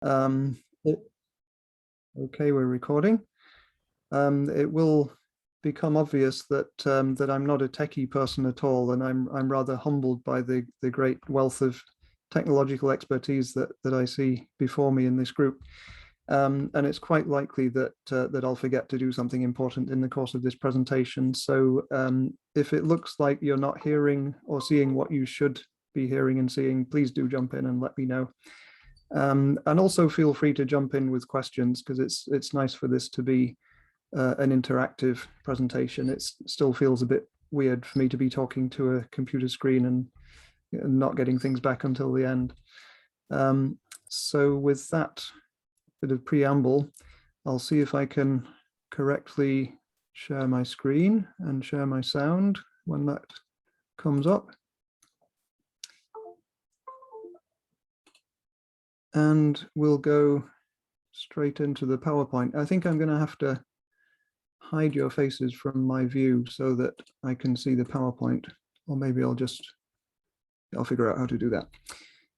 Um, it- okay, we're recording. It will become obvious that that I'm not a techie person at all, and I'm rather humbled by the great wealth of technological expertise that I see before me in this group. And it's quite likely that that I'll forget to do something important in the course of this presentation. So if it looks like you're not hearing or seeing what you should be hearing and seeing, please do jump in and let me know. And also feel free to jump in with questions, because it's nice for this to be an interactive presentation. It still feels a bit weird for me to be talking to a computer screen and not getting things back until the end. So with that bit of preamble, I'll see if I can correctly share my screen and share my sound when that comes up. And we'll go straight into the PowerPoint. I think I'm going to have to hide your faces from my view so that I can see the PowerPoint, or maybe I'll figure out how to do that.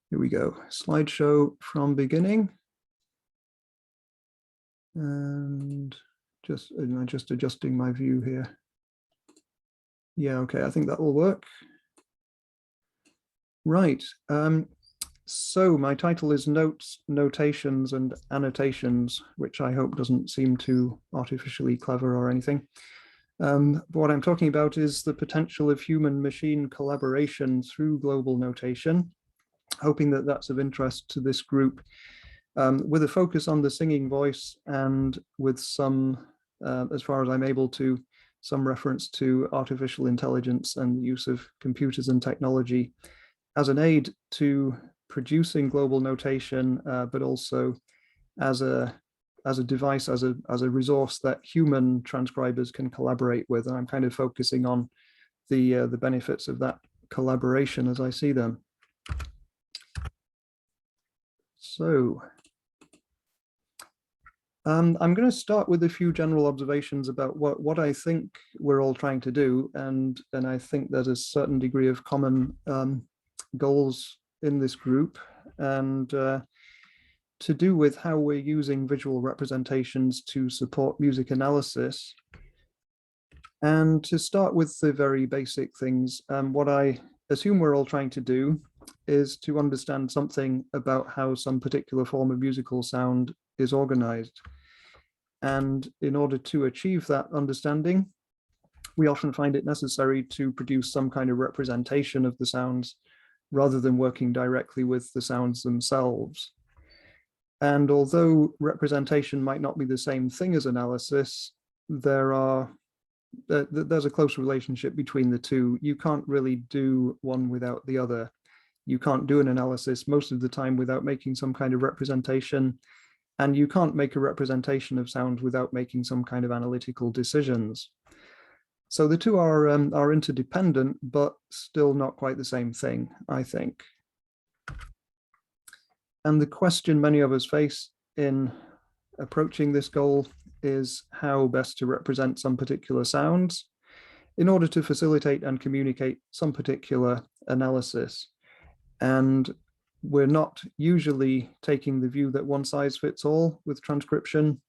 Here we go. Slideshow from beginning. And just adjusting my view here. Yeah, okay, I think that will work. Right. So my title is Notes, Notations, and Annotations, which I hope doesn't seem too artificially clever or anything. What I'm talking about is the potential of human-machine collaboration through global notation, hoping that that's of interest to this group, with a focus on the singing voice and with some, as far as I'm able to, some reference to artificial intelligence and the use of computers and technology as an aid to producing global notation, but also as a device, as a resource that human transcribers can collaborate with. And I'm kind of focusing on the benefits of that collaboration as I see them. So I'm going to start with a few general observations about what I think we're all trying to do, and I think there's a certain degree of common goals in this group, and to do with how we're using visual representations to support music analysis. And to start with the very basic things, what I assume we're all trying to do is to understand something about how some particular form of musical sound is organized. And in order to achieve that understanding, we often find it necessary to produce some kind of representation of the sounds rather than working directly with the sounds themselves. And although representation might not be the same thing as analysis, there's a close relationship between the two. You can't really do one without the other. You can't do an analysis most of the time without making some kind of representation, and you can't make a representation of sound without making some kind of analytical decisions. So the two are interdependent, but still not quite the same thing, I think. And the question many of us face in approaching this goal is how best to represent some particular sounds in order to facilitate and communicate some particular analysis. And we're not usually taking the view that one size fits all with transcription.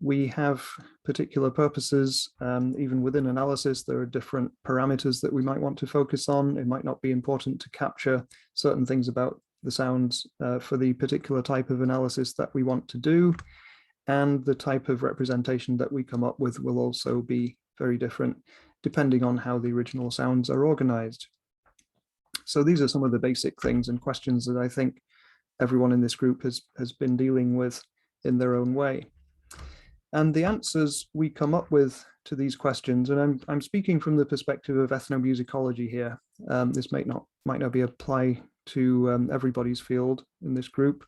We have particular purposes. Even within analysis, there are different parameters that we might want to focus on. It might not be important to capture certain things about the sounds for the particular type of analysis that we want to do. And the type of representation that we come up with will also be very different depending on how the original sounds are organized. So these are some of the basic things and questions that I think everyone in this group has been dealing with in their own way. And the answers we come up with to these questions, and I'm speaking from the perspective of ethnomusicology here. This might not be applied to everybody's field in this group,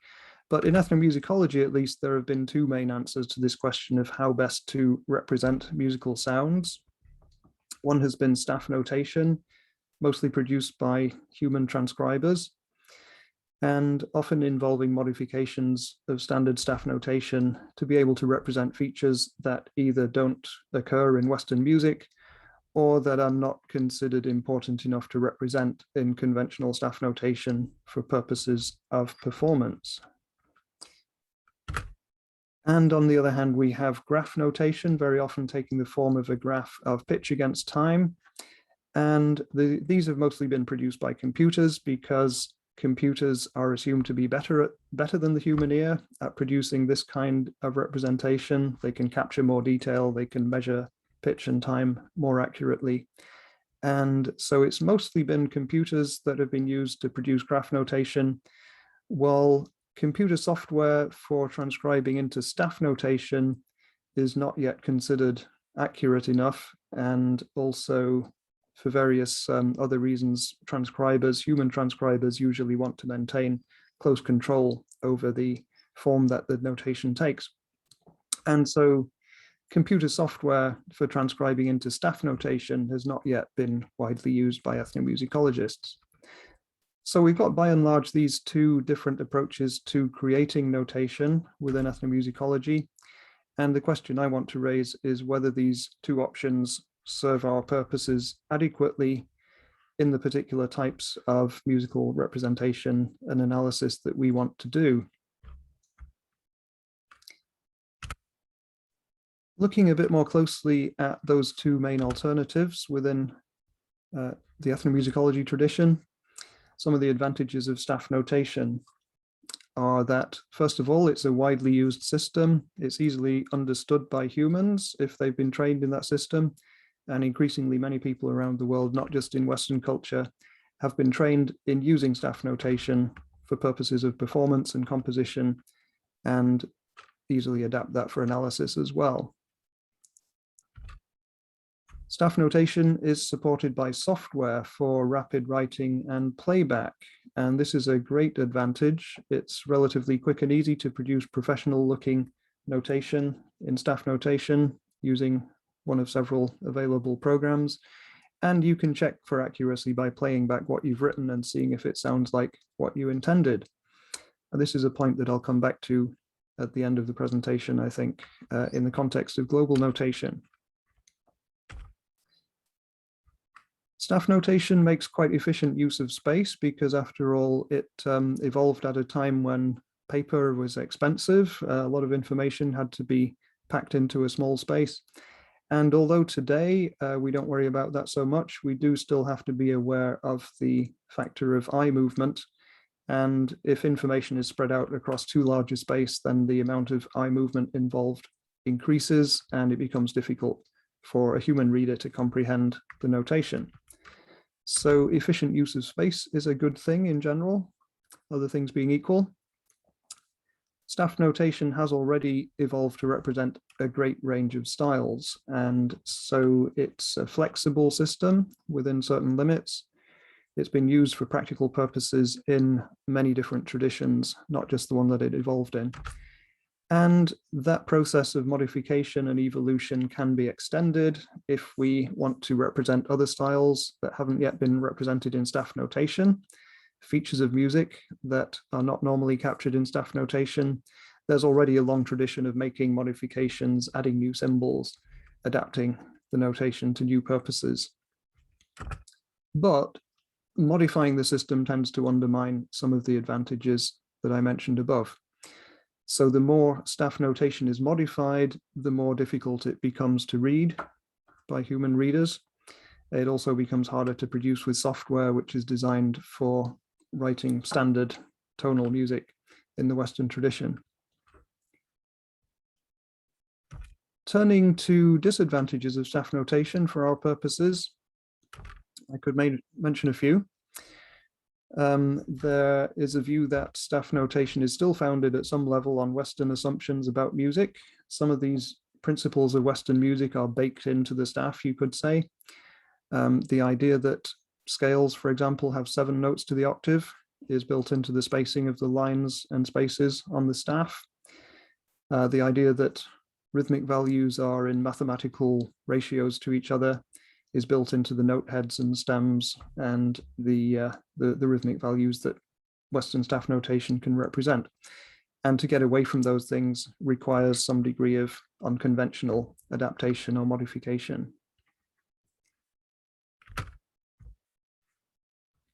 but in ethnomusicology, at least, there have been two main answers to this question of how best to represent musical sounds. One has been staff notation, mostly produced by human transcribers, and often involving modifications of standard staff notation to be able to represent features that either don't occur in Western music or that are not considered important enough to represent in conventional staff notation for purposes of performance. And on the other hand, we have graph notation, very often taking the form of a graph of pitch against time. And these have mostly been produced by computers because computers are assumed to be better than the human ear at producing this kind of representation. They can capture more detail, they can measure pitch and time more accurately. And so it's mostly been computers that have been used to produce graph notation, while computer software for transcribing into staff notation is not yet considered accurate enough, and also for various other reasons, human transcribers usually want to maintain close control over the form that the notation takes. And so computer software for transcribing into staff notation has not yet been widely used by ethnomusicologists. So we've got, by and large, these two different approaches to creating notation within ethnomusicology. And the question I want to raise is whether these two options serve our purposes adequately in the particular types of musical representation and analysis that we want to do. Looking a bit more closely at those two main alternatives within the ethnomusicology tradition, some of the advantages of staff notation are that, first of all, it's a widely used system. It's easily understood by humans if they've been trained in that system. And increasingly many people around the world, not just in Western culture, have been trained in using staff notation for purposes of performance and composition, and easily adapt that for analysis as well. Staff notation is supported by software for rapid writing and playback, and this is a great advantage. It's relatively quick and easy to produce professional-looking notation in staff notation using one of several available programs, and you can check for accuracy by playing back what you've written and seeing if it sounds like what you intended. And this is a point that I'll come back to at the end of the presentation, I think, in the context of global notation. Staff notation makes quite efficient use of space because, after all, it evolved at a time when paper was expensive. A lot of information had to be packed into a small space. And although today we don't worry about that so much, we do still have to be aware of the factor of eye movement. And if information is spread out across too large a space, then the amount of eye movement involved increases, and it becomes difficult for a human reader to comprehend the notation. So efficient use of space is a good thing in general, other things being equal. Staff notation has already evolved to represent a great range of styles, and so it's a flexible system within certain limits. It's been used for practical purposes in many different traditions, not just the one that it evolved in. And that process of modification and evolution can be extended if we want to represent other styles that haven't yet been represented in staff notation, features of music that are not normally captured in staff notation. There's already a long tradition of making modifications, adding new symbols, adapting the notation to new purposes. But modifying the system tends to undermine some of the advantages that I mentioned above. So the more staff notation is modified, the more difficult it becomes to read by human readers. It also becomes harder to produce with software, which is designed for writing standard tonal music in the Western tradition. Turning to disadvantages of staff notation for our purposes, I could mention a few. There is a view that staff notation is still founded at some level on Western assumptions about music. Some of these principles of Western music are baked into the staff, you could say. The idea that scales, for example, have 7 notes to the octave is built into the spacing of the lines and spaces on the staff. The idea that rhythmic values are in mathematical ratios to each other is built into the note heads and stems and the rhythmic values that Western staff notation can represent. And to get away from those things requires some degree of unconventional adaptation or modification.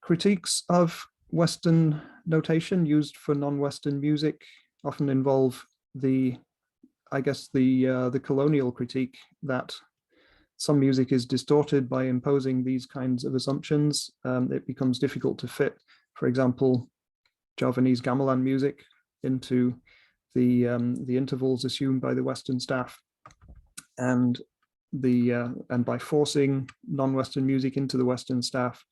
Critiques of Western notation used for non-Western music often involve the I guess the colonial critique that some music is distorted by imposing these kinds of assumptions. It becomes difficult to fit, for example, Javanese gamelan music into the intervals assumed by the Western staff, and by forcing non-Western music into the Western staff,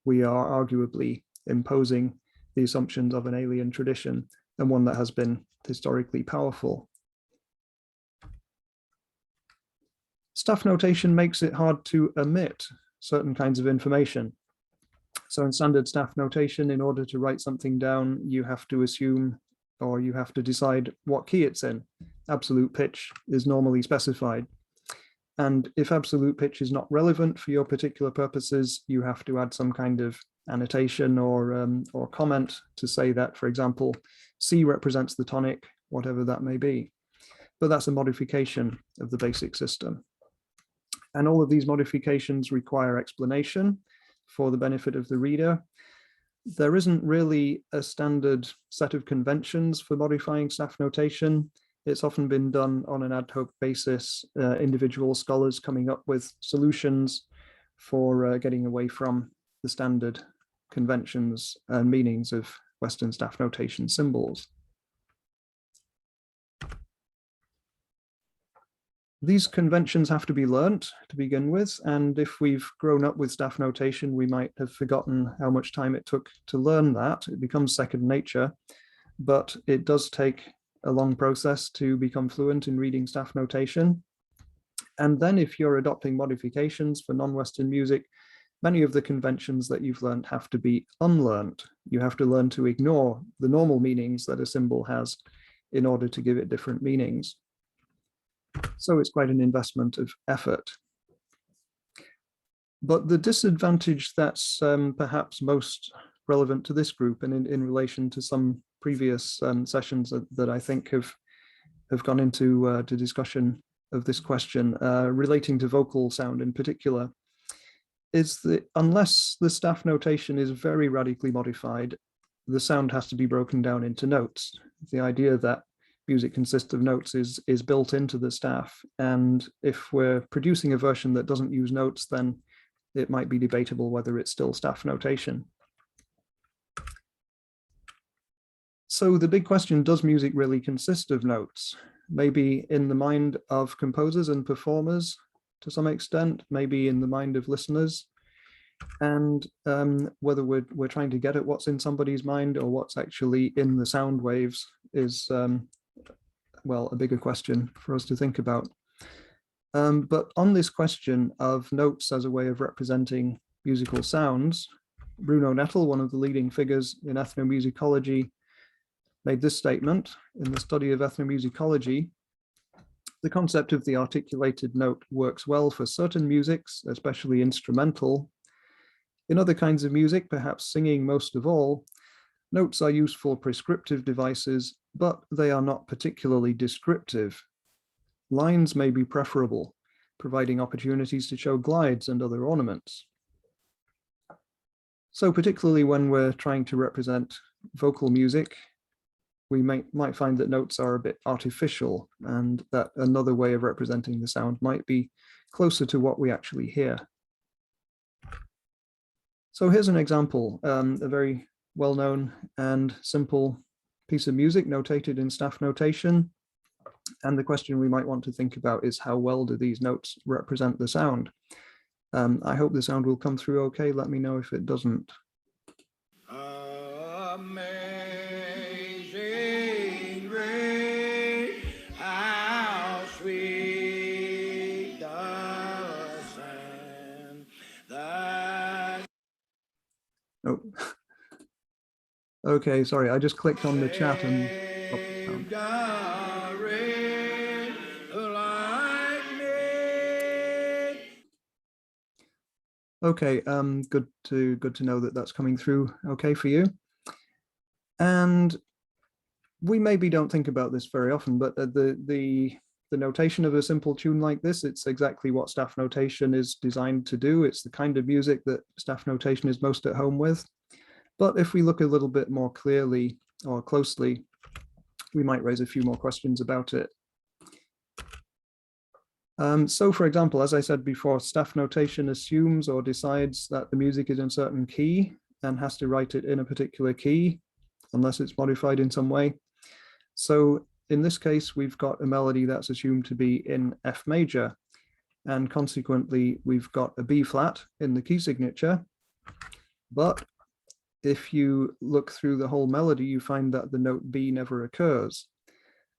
we are arguably imposing the assumptions of an alien tradition, and one that has been historically powerful. Staff notation makes it hard to omit certain kinds of information. So in standard staff notation, in order to write something down, you have to assume, or you have to decide what key it's in. Absolute pitch is normally specified. And if absolute pitch is not relevant for your particular purposes, you have to add some kind of annotation or comment to say that, for example, C represents the tonic, whatever that may be. But that's a modification of the basic system. And all of these modifications require explanation for the benefit of the reader. There isn't really a standard set of conventions for modifying staff notation. It's often been done on an ad hoc basis, individual scholars coming up with solutions for getting away from the standard conventions and meanings of Western staff notation symbols. These conventions have to be learnt to begin with, and if we've grown up with staff notation, we might have forgotten how much time it took to learn that. It becomes second nature, but it does take a long process to become fluent in reading staff notation. And then if you're adopting modifications for non-Western music, many of the conventions that you've learned have to be unlearned. You have to learn to ignore the normal meanings that a symbol has in order to give it different meanings. So it's quite an investment of effort. But the disadvantage that's perhaps most relevant to this group, and in relation to some previous sessions that I think have gone into to discussion of this question, relating to vocal sound in particular, is that unless the staff notation is very radically modified, the sound has to be broken down into notes. The idea that music consists of notes is built into the staff, and if we're producing a version that doesn't use notes, then it might be debatable whether it's still staff notation. So the big question, does music really consist of notes? Maybe in the mind of composers and performers to some extent, maybe in the mind of listeners, and whether we're trying to get at what's in somebody's mind or what's actually in the sound waves is, well, a bigger question for us to think about. But on this question of notes as a way of representing musical sounds, Bruno Nettl, one of the leading figures in ethnomusicology, made this statement: in the study of ethnomusicology, the concept of the articulated note works well for certain musics, especially instrumental. In other kinds of music, perhaps singing most of all, notes are useful prescriptive devices, but they are not particularly descriptive. Lines may be preferable, providing opportunities to show glides and other ornaments. So particularly when we're trying to represent vocal music, we might find that notes are a bit artificial, and that another way of representing the sound might be closer to what we actually hear. So here's an example, a very well-known and simple piece of music notated in staff notation. And the question we might want to think about is, how well do these notes represent the sound? I hope the sound will come through okay. Let me know if it doesn't. Amazing grace, how sweet the sound that... Oh, okay, sorry, I just clicked on the chat and stopped the sound. Okay, good to know that that's coming through okay for you. And we maybe don't think about this very often, but the notation of a simple tune like this, it's exactly what staff notation is designed to do. It's the kind of music that staff notation is most at home with. But if we look a little bit more clearly or closely, we might raise a few more questions about it. So for example, as I said before, staff notation assumes or decides that the music is in a certain key and has to write it in a particular key, unless it's modified in some way. So in this case, we've got a melody that's assumed to be in F major, and consequently, we've got a B flat in the key signature. But if you look through the whole melody, you find that the note B never occurs.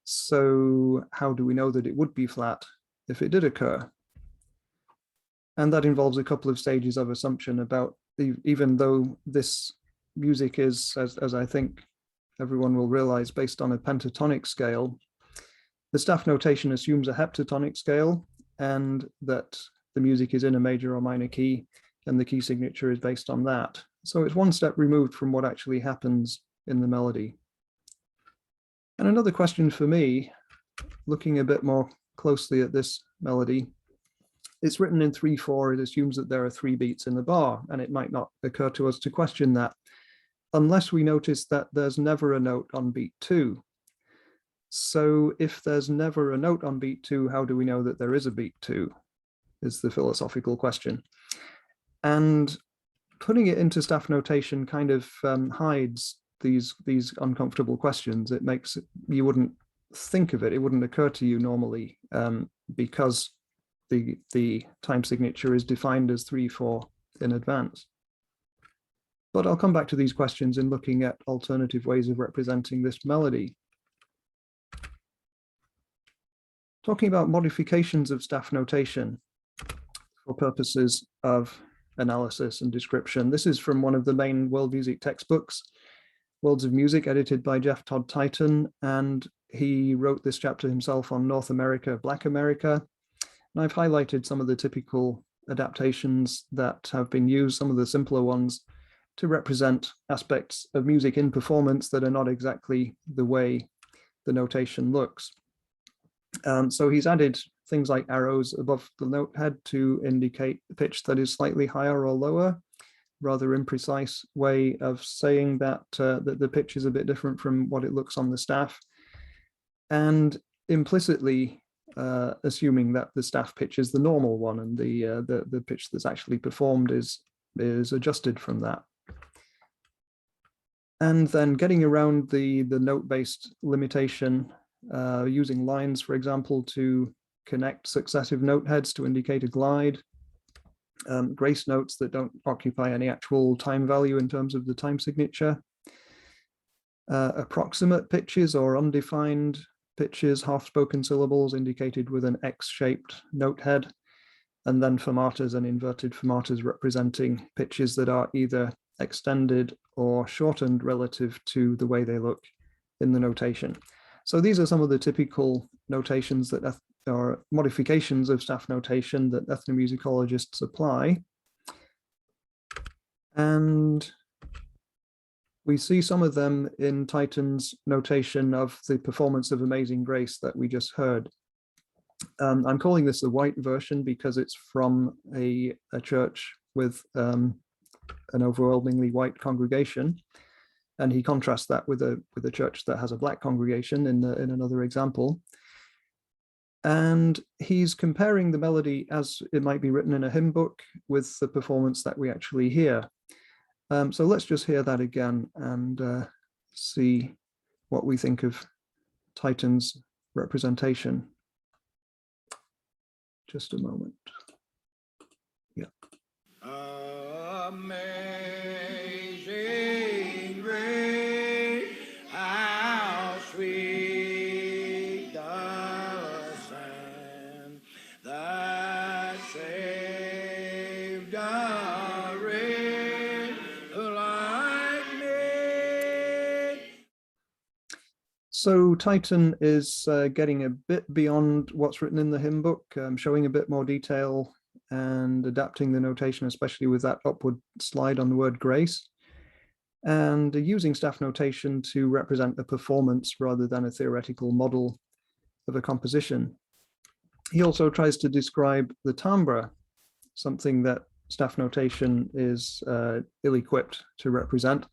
So how do we know that it would be flat if it did occur? And that involves a couple of stages of assumption about, even though this music is, as I think everyone will realize, based on a pentatonic scale, the staff notation assumes a heptatonic scale and that the music is in a major or minor key, and the key signature is based on that. So it's one step removed from what actually happens in the melody. And another question for me, looking a bit more closely at this melody, it's written in 3/4. It assumes that there are 3 beats in the bar, and it might not occur to us to question that unless we notice that there's never a note on beat 2. So if there's never a note on beat 2, how do we know that there is a beat 2? Is the philosophical question. And putting it into staff notation kind of hides these uncomfortable questions. It makes, you wouldn't think of it, it wouldn't occur to you normally, because the time signature is defined as 3/4 in advance. But I'll come back to these questions in looking at alternative ways of representing this melody. Talking about modifications of staff notation for purposes of analysis and description. This is from one of the main world music textbooks, Worlds of Music, edited by Jeff Todd Titan, and he wrote this chapter himself on North America, Black America. And I've highlighted some of the typical adaptations that have been used, some of the simpler ones, to represent aspects of music in performance that are not exactly the way the notation looks. So he's added things like arrows above the note head to indicate pitch that is slightly higher or lower, rather imprecise way of saying that, that the pitch is a bit different from what it looks on the staff. And implicitly assuming that the staff pitch is the normal one and the pitch that's actually performed is adjusted from that. And then getting around the note-based limitation, using lines, for example, to connect successive note heads to indicate a glide, grace notes that don't occupy any actual time value in terms of the time signature, approximate pitches or undefined pitches, half-spoken syllables indicated with an X-shaped note head, and then fermatas and inverted fermatas representing pitches that are either extended or shortened relative to the way they look in the notation. So these are some of the typical notations that are modifications of staff notation that ethnomusicologists apply. And we see some of them in Titan's notation of the performance of Amazing Grace that we just heard. I'm calling this the white version because it's from a church with an overwhelmingly white congregation, and he contrasts that with a church that has a black congregation in another example. And he's comparing the melody as it might be written in a hymn book with the performance that we actually hear. So let's just hear that again and see what we think of Titan's representation. Just a moment. Yeah. Amazing grace, how sweet the sound that saved a wretch like me. So Titan is getting a bit beyond what's written in the hymn book, showing a bit more detail and adapting the notation, especially with that upward slide on the word grace, and using staff notation to represent a performance rather than a theoretical model of a composition. He also tries to describe the timbre, something that staff notation is ill-equipped to represent,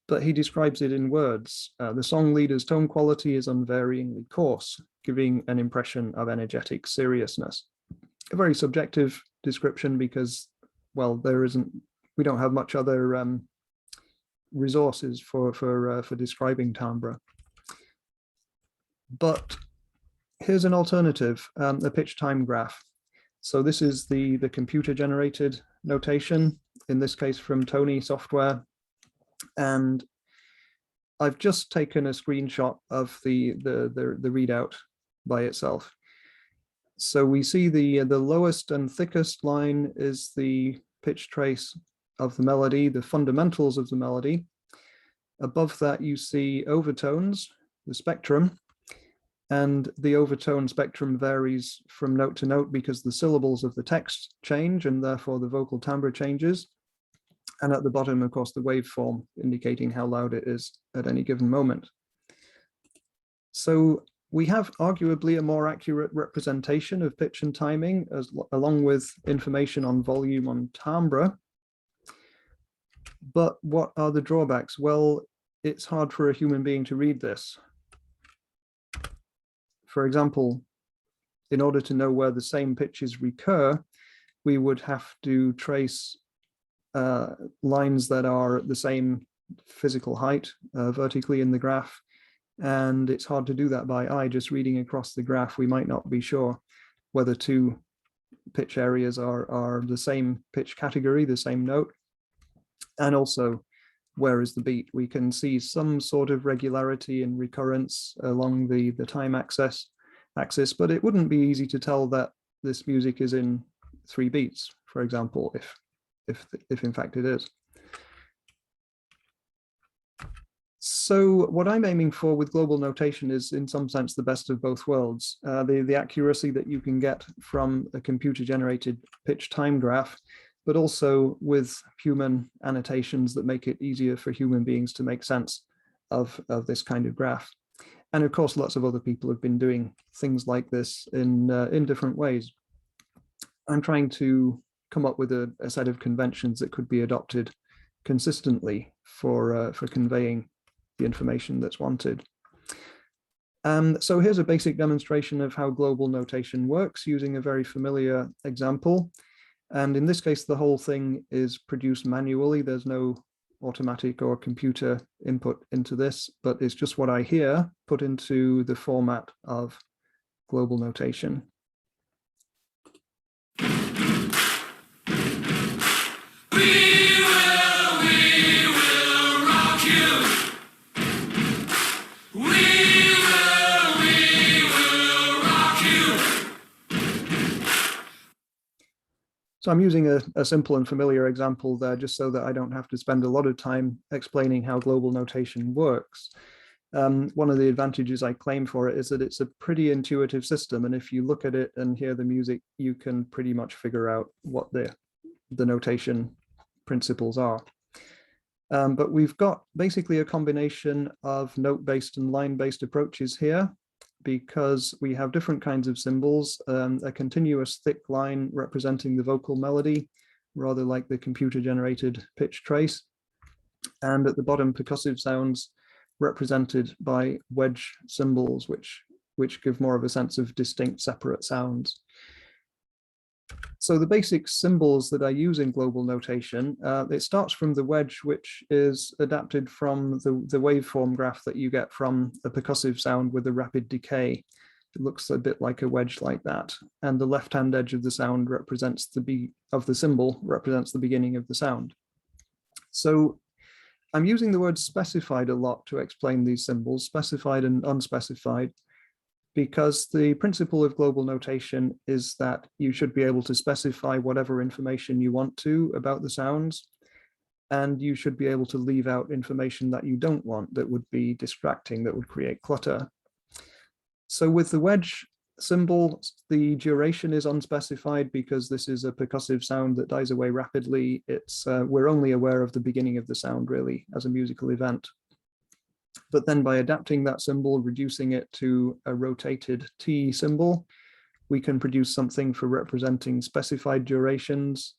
but he describes it in words. The song leader's tone quality is unvaryingly coarse, giving an impression of energetic seriousness. a very subjective description because, well, we don't have much other resources for describing timbre. But here's an alternative, a pitch time graph. So this is the computer generated notation, in this case from Tony software. And I've just taken a screenshot of the readout by itself. So we see the lowest and thickest line is the pitch trace of the melody, the fundamentals of the melody. Above that, you see overtones, the spectrum, and the overtone spectrum varies from note to note because the syllables of the text change and therefore the vocal timbre changes. And at the bottom, of course, the waveform indicating how loud it is at any given moment. So we have arguably a more accurate representation of pitch and timing, along with information on volume on timbre. But what are the drawbacks? Well, it's hard for a human being to read this. For example, in order to know where the same pitches recur, we would have to trace lines that are the same physical height vertically in the graph. And it's hard to do that by eye. Just reading across the graph, we might not be sure whether two pitch areas are the same pitch category, the same note. And also, where is the beat? We can see some sort of regularity and recurrence along the time axis, but it wouldn't be easy to tell that this music is in 3 beats, for example, if in fact it is. So what I'm aiming for with global notation is in some sense the best of both worlds. The accuracy that you can get from a computer generated pitch time graph, but also with human annotations that make it easier for human beings to make sense of this kind of graph. And of course, lots of other people have been doing things like this in different ways. I'm trying to come up with a set of conventions that could be adopted consistently for conveying the information that's wanted. So here's a basic demonstration of how global notation works using a very familiar example. And in this case, the whole thing is produced manually. There's no automatic or computer input into this, but it's just what I hear put into the format of global notation. So I'm using a simple and familiar example there just so that I don't have to spend a lot of time explaining how global notation works. One of the advantages I claim for it is that it's a pretty intuitive system. And if you look at it and hear the music, you can pretty much figure out what the notation principles are. But we've got basically a combination of note-based and line-based approaches here, because we have different kinds of symbols, a continuous thick line representing the vocal melody, rather like the computer-generated pitch trace. And at the bottom, percussive sounds represented by wedge symbols, which give more of a sense of distinct, separate sounds. So the basic symbols that I use in global notation, it starts from the wedge, which is adapted from the waveform graph that you get from a percussive sound with a rapid decay. It looks a bit like a wedge like that. And the left-hand edge of the sound represents the symbol represents the beginning of the sound. So I'm using the word specified a lot to explain these symbols, specified and unspecified, because the principle of global notation is that you should be able to specify whatever information you want to about the sounds, and you should be able to leave out information that you don't want, that would be distracting, that would create clutter. So with the wedge symbol, the duration is unspecified because this is a percussive sound that dies away rapidly. We're only aware of the beginning of the sound really as a musical event. But then by adapting that symbol, reducing it to a rotated T symbol, we can produce something for representing specified durations.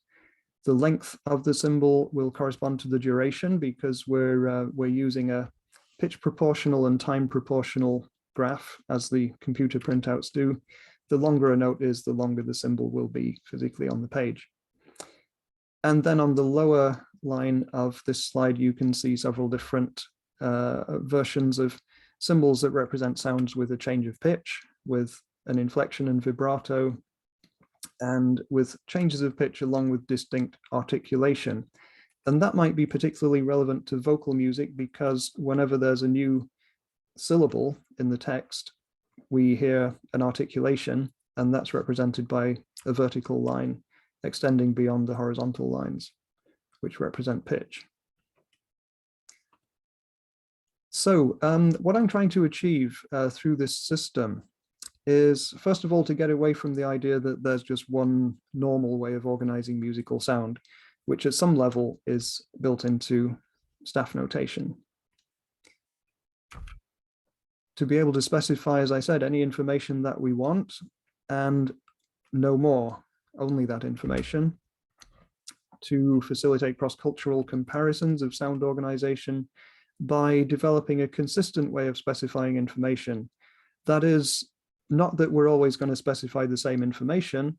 The length of the symbol will correspond to the duration because we're using a pitch proportional and time proportional graph as the computer printouts do. the longer a note is, the longer the symbol will be physically on the page. And then on the lower line of this slide, you can see several different versions of symbols that represent sounds with a change of pitch, with an inflection and vibrato, and with changes of pitch along with distinct articulation. And that might be particularly relevant to vocal music, because whenever there's a new syllable in the text, we hear an articulation, and that's represented by a vertical line extending beyond the horizontal lines, which represent pitch. So what I'm trying to achieve through this system is, first of all, to get away from the idea that there's just one normal way of organizing musical sound, which at some level is built into staff notation. To be able to specify, as I said, any information that we want, and no more, only that information. To facilitate cross-cultural comparisons of sound organization by developing a consistent way of specifying information. That is, not that we're always going to specify the same information,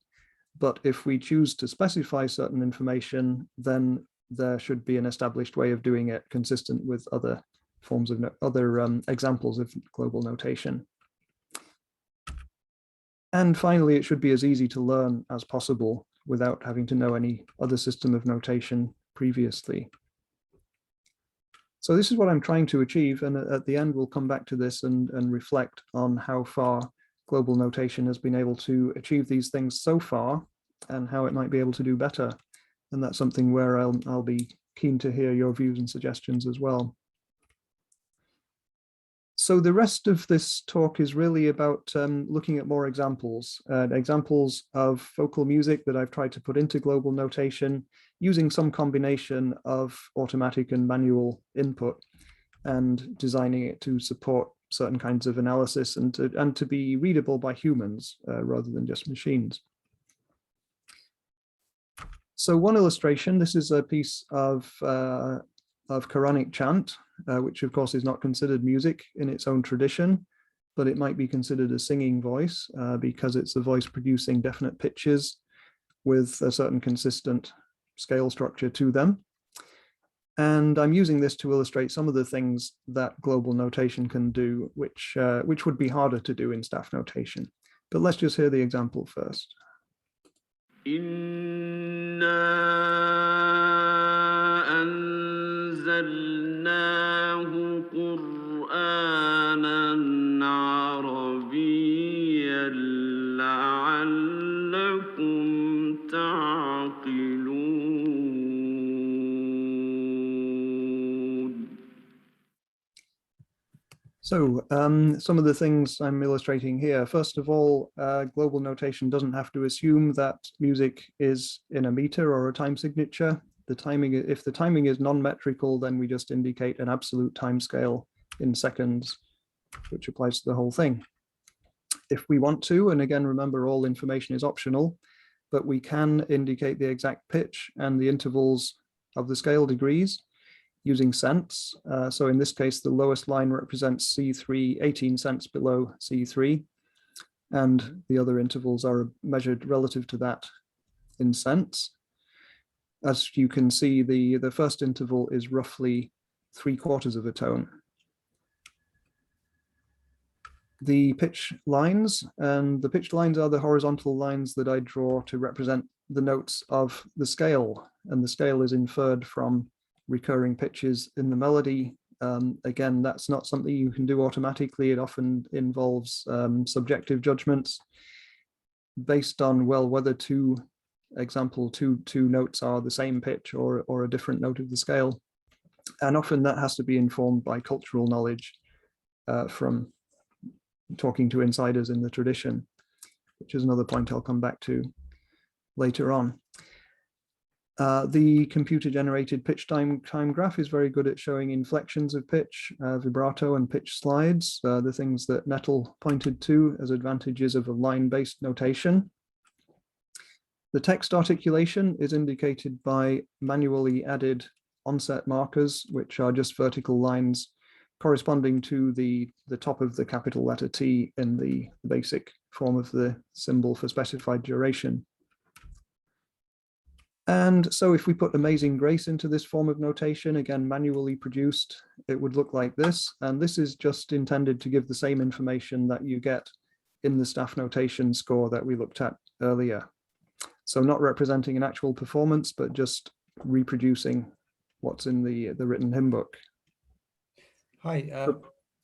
but if we choose to specify certain information, then there should be an established way of doing it consistent with other forms of examples of global notation. And finally, it should be as easy to learn as possible without having to know any other system of notation previously. So this is what I'm trying to achieve, and at the end we'll come back to this and reflect on how far global notation has been able to achieve these things so far, and how it might be able to do better. And that's something where I'll be keen to hear your views and suggestions as well. So the rest of this talk is really about looking at more examples of vocal music that I've tried to put into global notation using some combination of automatic and manual input, and designing it to support certain kinds of analysis and to be readable by humans rather than just machines. So one illustration, this is a piece of Quranic chant, which of course is not considered music in its own tradition, but it might be considered a singing voice because it's a voice producing definite pitches with a certain consistent scale structure to them. And I'm using this to illustrate some of the things that global notation can do, which would be harder to do in staff notation. But let's just hear the example first. أنزلناه قرآنا عربيا لعلكم تعقلون. So some of the things I'm illustrating here, first of all, global notation doesn't have to assume that music is in a meter or a time signature. The timing, if the timing is non-metrical, then we just indicate an absolute time scale in seconds, which applies to the whole thing. If we want to, and again, remember, all information is optional, but we can indicate the exact pitch and the intervals of the scale degrees using cents. So in this case, the lowest line represents C3, 18 cents below C3, and the other intervals are measured relative to that in cents. As you can see, the first interval is roughly 3/4 of a tone. The pitch lines, and the pitch lines are the horizontal lines that I draw to represent the notes of the scale, and the scale is inferred from recurring pitches in the melody. Again, that's not something you can do automatically. It often involves subjective judgments based on, well, whether two notes are the same pitch or a different note of the scale. And often that has to be informed by cultural knowledge from talking to insiders in the tradition, which is another point I'll come back to later on. The computer-generated pitch time graph is very good at showing inflections of pitch, vibrato and pitch slides, the things that Nettl pointed to as advantages of a line-based notation. The text articulation is indicated by manually added onset markers, which are just vertical lines corresponding to the top of the capital letter T in the basic form of the symbol for specified duration. And so if we put Amazing Grace into this form of notation, again, manually produced, it would look like this. And this is just intended to give the same information that you get in the staff notation score that we looked at earlier. So not representing an actual performance, but just reproducing what's in the written hymn book. Hi.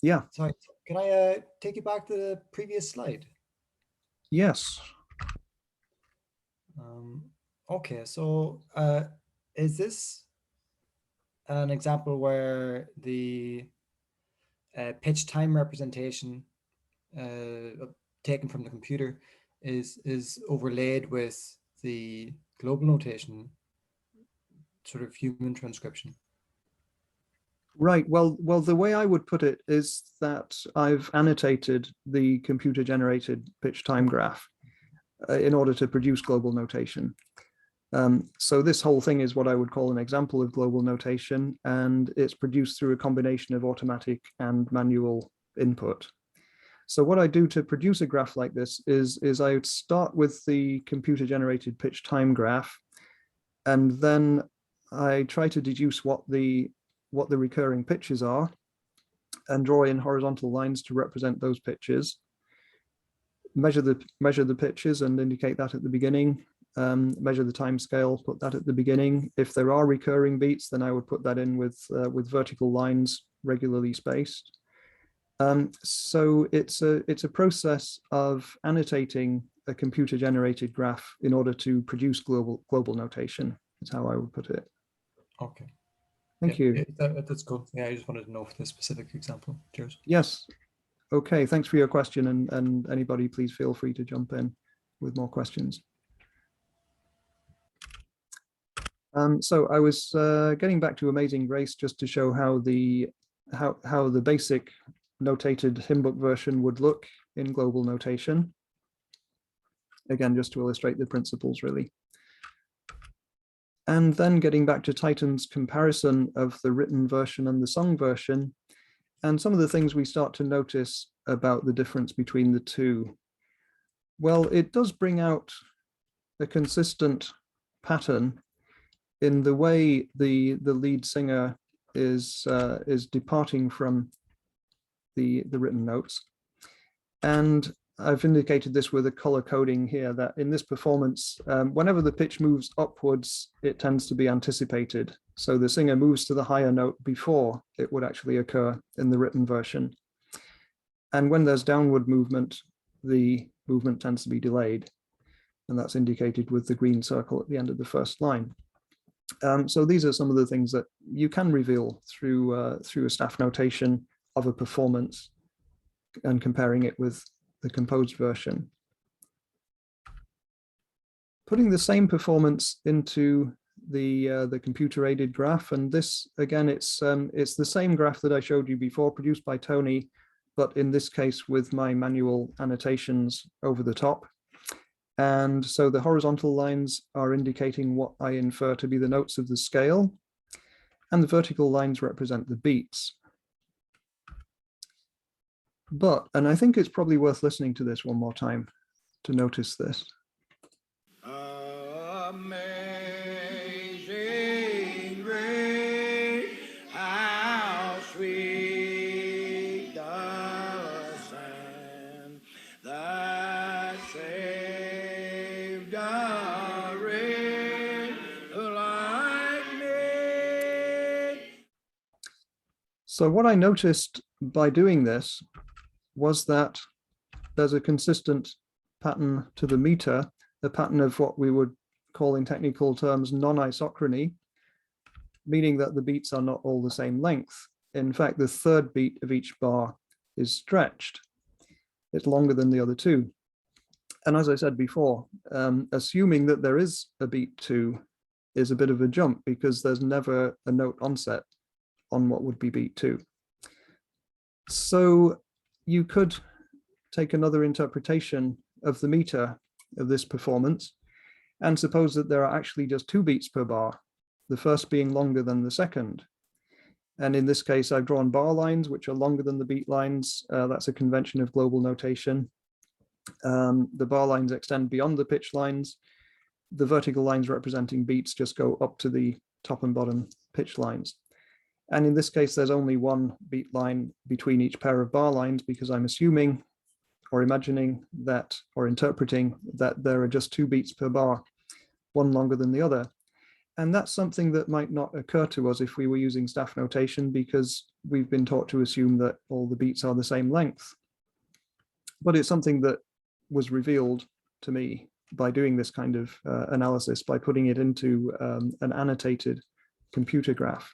Yeah. Sorry, can I take you back to the previous slide? Yes. Okay, so is this an example where the pitch time representation taken from the computer is overlaid with the global notation, sort of human transcription? Right. Well, the way I would put it is that I've annotated the computer-generated pitch time graph in order to produce global notation. So this whole thing is what I would call an example of global notation, and it's produced through a combination of automatic and manual input. So what I do to produce a graph like this is I would start with the computer-generated pitch time graph, and then I try to deduce what the recurring pitches are and draw in horizontal lines to represent those pitches. Measure the pitches and indicate that at the beginning. Measure the time scale, put that at the beginning. If there are recurring beats, then I would put that in with vertical lines regularly spaced. So it's a process of annotating a computer-generated graph in order to produce global notation. Is how I would put it. Okay. Thank you. That's good. Yeah, I just wanted to know for this specific example. Cheers. Yes. Okay, thanks for your question, and anybody please feel free to jump in with more questions. So I was getting back to Amazing Grace just to show how the basic notated hymn book version would look in global notation. Again, just to illustrate the principles, really. And then getting back to Titan's comparison of the written version and the sung version, and some of the things we start to notice about the difference between the two. Well, it does bring out a consistent pattern in the way the lead singer is departing from the written notes. And I've indicated this with a color coding here, that in this performance, whenever the pitch moves upwards, it tends to be anticipated. So the singer moves to the higher note before it would actually occur in the written version. And when there's downward movement, the movement tends to be delayed. And that's indicated with the green circle at the end of the first line. So these are some of the things that you can reveal through a staff notation of a performance and comparing it with the composed version. Putting the same performance into the computer-aided graph, and this again, it's the same graph that I showed you before, produced by Tony, but in this case with my manual annotations over the top. And so the horizontal lines are indicating what I infer to be the notes of the scale, and the vertical lines represent the beats. But, and I think it's probably worth listening to this one more time to notice this. Amazing grace, how sweet the sound that saved a wretch like me. So what I noticed by doing this was that there's a consistent pattern to the meter, a pattern of what we would call in technical terms non-isochrony, meaning that the beats are not all the same length. In fact, the third beat of each bar is stretched. It's longer than the other two. And as I said before, assuming that there is a beat 2 is a bit of a jump, because there's never a note onset on what would be beat 2. So you could take another interpretation of the meter of this performance and suppose that there are actually just 2 beats per bar, the first being longer than the second. And in this case, I've drawn bar lines, which are longer than the beat lines. That's a convention of global notation. The bar lines extend beyond the pitch lines. The vertical lines representing beats just go up to the top and bottom pitch lines. And in this case, there's only one beat line between each pair of bar lines, because I'm assuming or imagining that, or interpreting that there are just 2 beats per bar, one longer than the other. And that's something that might not occur to us if we were using staff notation, because we've been taught to assume that all the beats are the same length. But it's something that was revealed to me by doing this kind of analysis, by putting it into an annotated computer graph.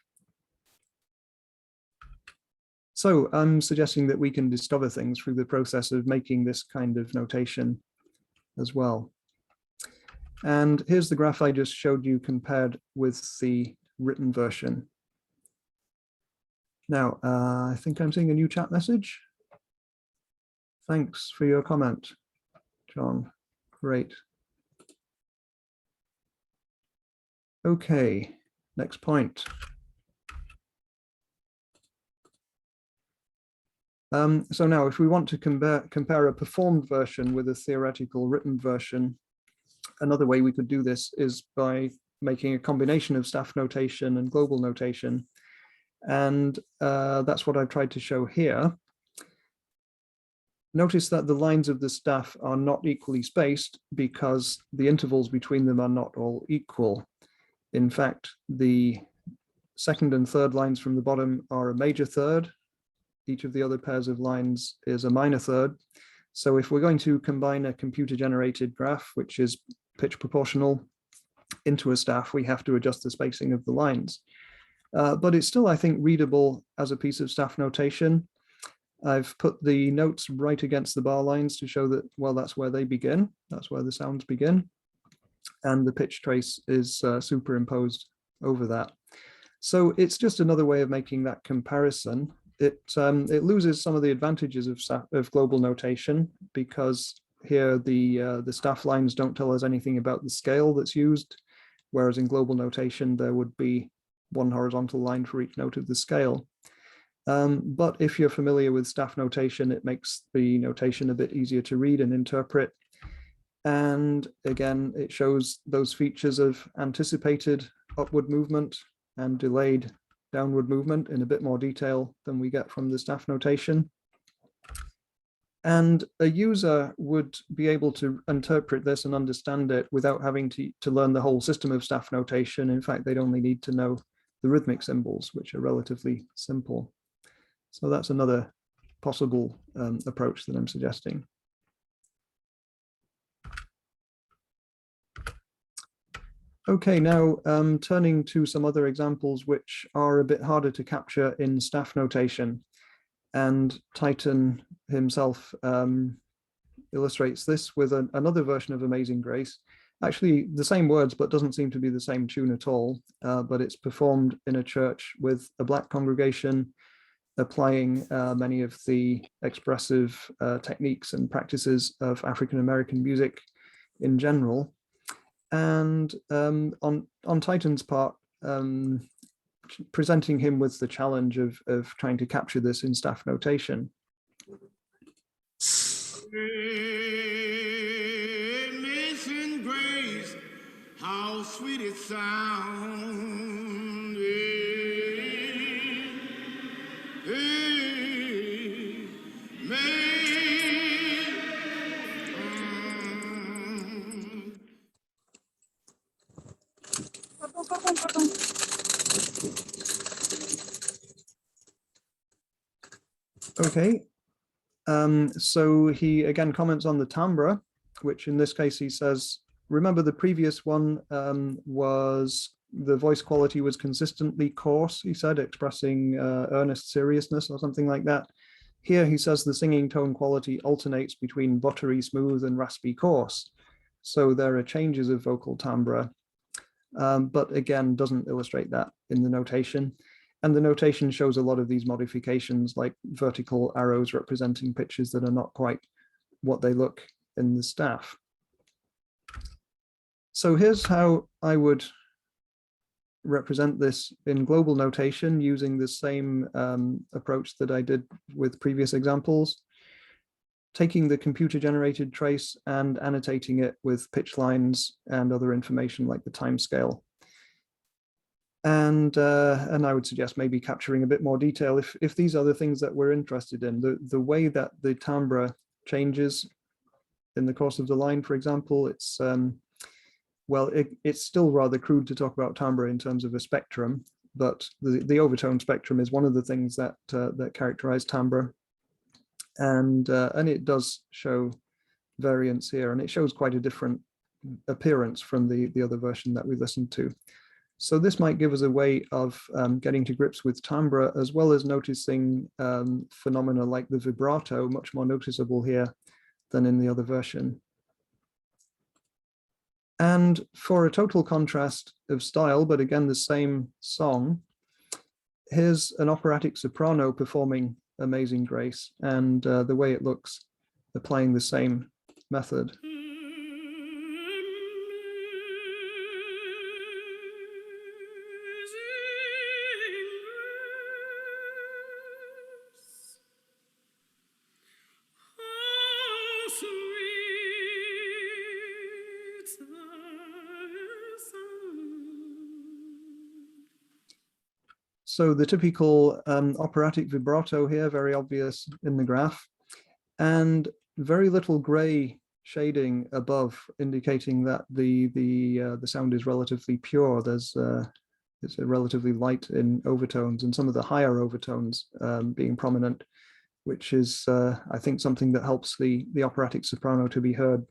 So I'm suggesting that we can discover things through the process of making this kind of notation as well. And here's the graph I just showed you compared with the written version. Now, I think I'm seeing a new chat message. Thanks for your comment, John. Great. Okay, next point. So now, if we want to compare a performed version with a theoretical written version, another way we could do this is by making a combination of staff notation and global notation. And that's what I've tried to show here. Notice that the lines of the staff are not equally spaced because the intervals between them are not all equal. In fact, the second and third lines from the bottom are a major third. Each of the other pairs of lines is a minor third. So if we're going to combine a computer-generated graph, which is pitch proportional, into a staff, we have to adjust the spacing of the lines. But it's still, I think, readable as a piece of staff notation. I've put the notes right against the bar lines to show that, well, that's where they begin. That's where the sounds begin. And the pitch trace is superimposed over that. So it's just another way of making that comparison. It loses some of the advantages of global notation, because here the staff lines don't tell us anything about the scale that's used, whereas in global notation there would be one horizontal line for each note of the scale. But if you're familiar with staff notation, it makes the notation a bit easier to read and interpret. And again, it shows those features of anticipated upward movement and delayed downward movement in a bit more detail than we get from the staff notation. And a user would be able to interpret this and understand it without having to learn the whole system of staff notation. In fact, they'd only need to know the rhythmic symbols, which are relatively simple. So that's another possible approach that I'm suggesting. Okay, now turning to some other examples which are a bit harder to capture in staff notation. And Titan himself illustrates this with another version of Amazing Grace. Actually, the same words, but doesn't seem to be the same tune at all. But it's performed in a church with a Black congregation, applying many of the expressive techniques and practices of African-American music in general. And on Titan's part, presenting him with the challenge of trying to capture this in staff notation. Amazing grace, how sweet it sounds. Okay, so he again comments on the timbre, which in this case he says, remember the previous one was the voice quality was consistently coarse, he said, expressing earnest seriousness or something like that. Here he says the singing tone quality alternates between buttery smooth and raspy coarse. So there are changes of vocal timbre, but again, doesn't illustrate that in the notation. And the notation shows a lot of these modifications, like vertical arrows representing pitches that are not quite what they look in the staff. So here's how I would represent this in global notation using the same approach that I did with previous examples. taking the computer-generated trace and annotating it with pitch lines and other information like the time scale. And I would suggest maybe capturing a bit more detail if these are the things that we're interested in. The way that the timbre changes in the course of the line, for example, it's well, it's still rather crude to talk about timbre in terms of a spectrum, but the overtone spectrum is one of the things that that characterize timbre, and it does show variance here, and it shows quite a different appearance from the other version that we listened to. So this might give us a way of getting to grips with timbre, as well as noticing phenomena like the vibrato, much more noticeable here than in the other version. And for a total contrast of style, but again the same song, here's an operatic soprano performing Amazing Grace, and the way it looks, applying the same method. So the typical operatic vibrato here, very obvious in the graph, and very little gray shading above, indicating that the sound is relatively pure. There's it's relatively light in overtones, and some of the higher overtones being prominent, which is I think something that helps the operatic soprano to be heard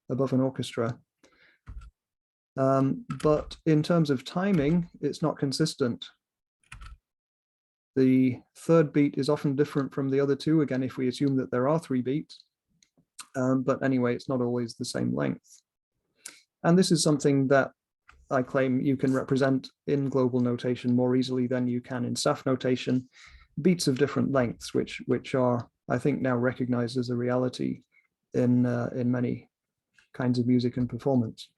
above an orchestra. But in terms of timing, it's not consistent. The third beat is often different from the other two, again, if we assume that there are 3 beats. But anyway, it's not always the same length. And this is something that I claim you can represent in global notation more easily than you can in staff notation. Beats of different lengths, which are, I think, now recognized as a reality in many kinds of music and performance.